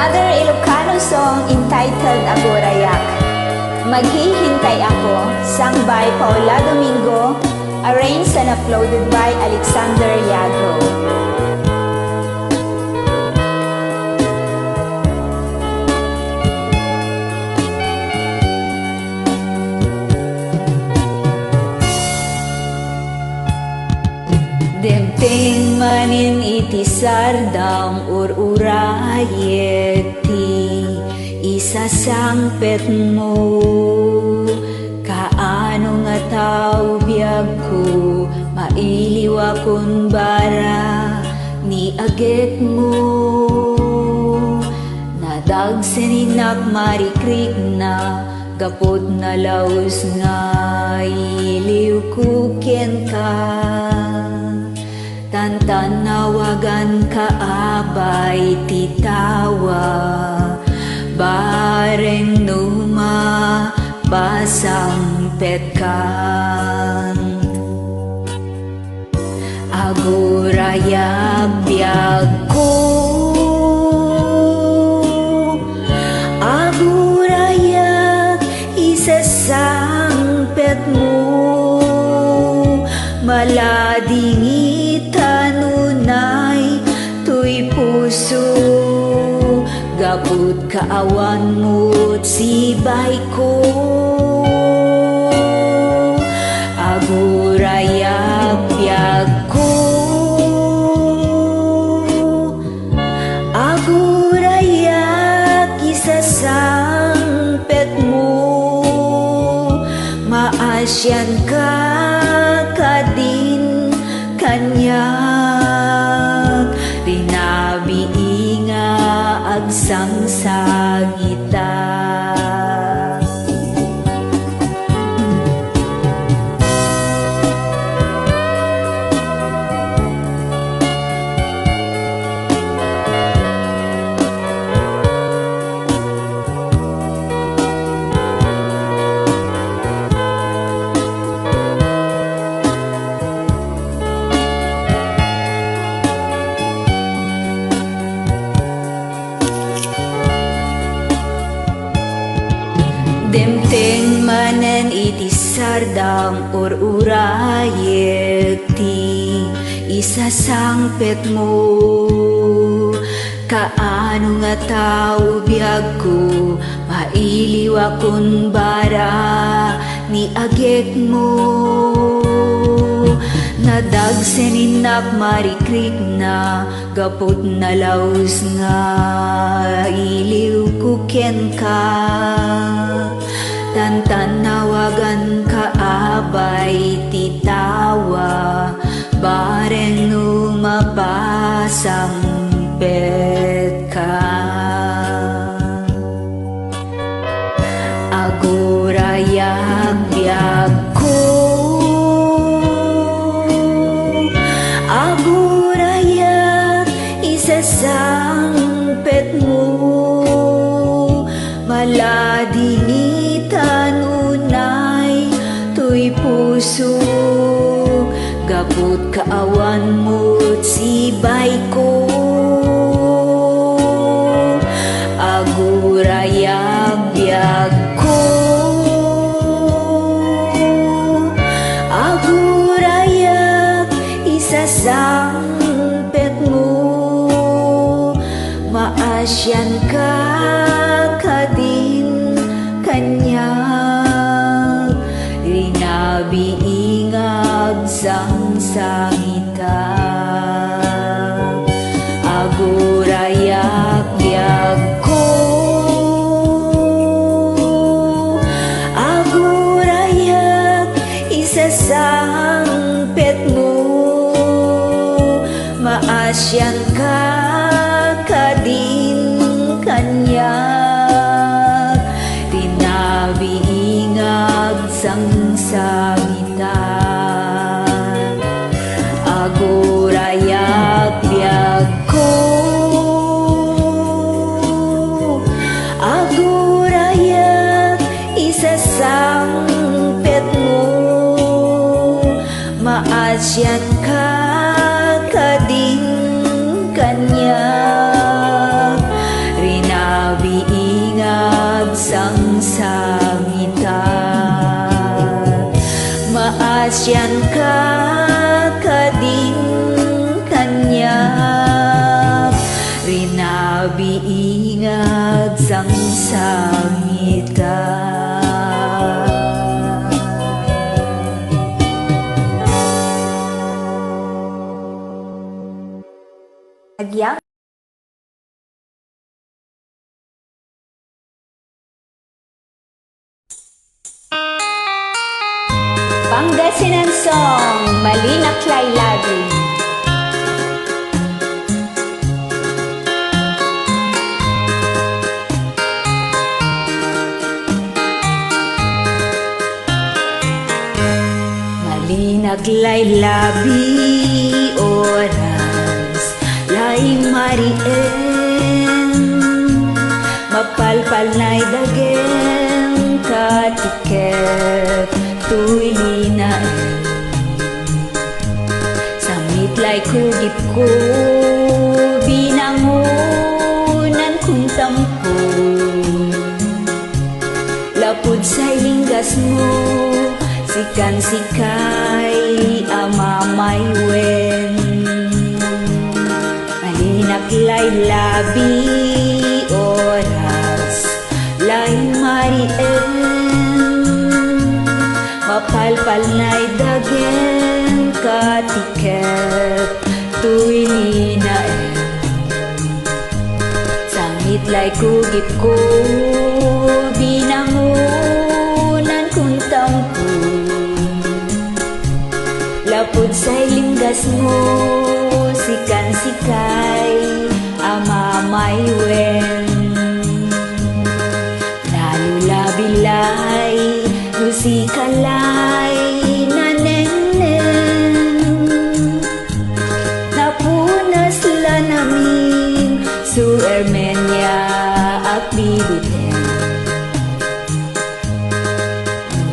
another Ilocano song entitled Agorayak. Maghihintay ako, sung by Paula Domingo, arranged and uploaded by Alexander Yagro. Demteng manin iti sardam urayeti isasangpet mo kaano nga tao biyag ko mailiwa kun bara ni aget mo nadagseninap marikrik na gapot na laos nga iliw kuken ka tantanawagan ka abay titawa bareng numa basang petkan agurayag biyag ko agurayag isasang pet mo maladingi tanunay tuy puso gaput kaawan mo't sibay ko agurayag biyag ko agurayag isasangpet mo maasyan ka kadin kanyag rinabiinga agsangsagita Demteng manen iti sardam urayekti isasangpet mo kaano nga tao biyag ko mailiwa kun bara ni agek mo nadagseninap marikrik na gapot na laos nga iliw kuken ka tantanawagan ka abay titawa bareng numabasang pet ka agurayag biyag ko agurayag isasangpet mo maladini tanunay tuy puso gaput kaawan mo't sibay ko agurayag biyag ko agurayag isasangpet mo maasyan ka kadin kanyag rinabiingag sangsangita agurayag biyag ko agurayag isasangpet mo maasyan ka kadin kanyag rinabiingag sangsangita agurayag biyag ko agurayag isasangpet mo maasyan ka kadin kanyag sangita. Agya Pangasinan Song, Malinak Laylagi. Malinak laylabi oras lay marien, mapalpal na'y dagem katiket tuili na samit lay kugip ko binangunan kung tampo lapud sa linggas mo sikan sikay amamay wen malinak lay labi oras lay marien, mapalpal na'y dagem katiket tuili na sangit lay kugip ko binangunan kung tampo lapud sa'y linggas mo sikan sikay amamay wen nalulabilay musikalay nanenen napunas la namin su Ermenia at bibiten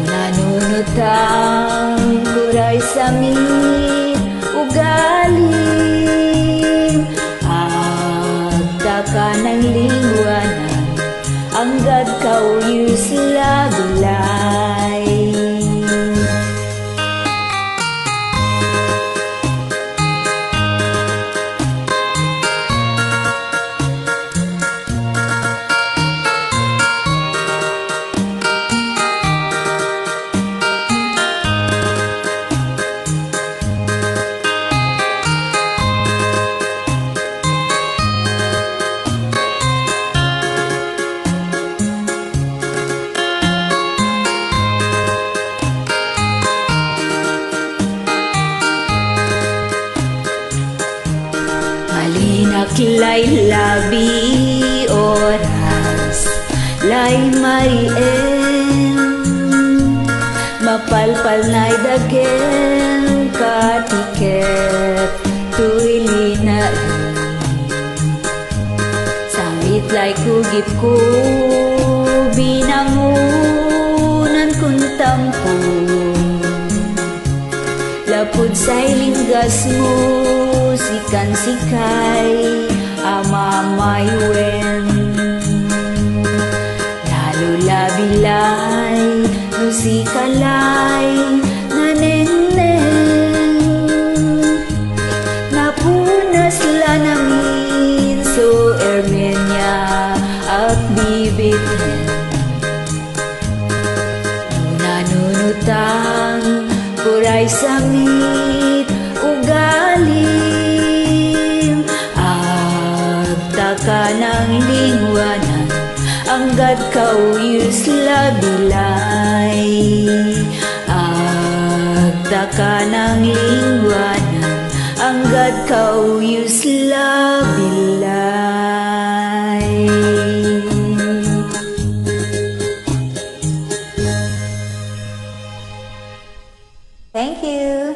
nanunutang kuray sami ugalim agdaka ng lingwanan anggad kauyos labilay. Malinak lay labi oras lay marien, mapalpal na'y dagem katiket tuili na sangit lay kugip ko binangunan kung tampo lapud sa'y linggas mo sikan sikay amamay wen nalulabilay musikalay nanenen napunas la namin so Ermenia at bibiten nanunutang kuray samit ugalim agdaka ng lingwanan anggad kauyos labilay agdaka ng lingwanan anggad kauyos labilay. Thank you.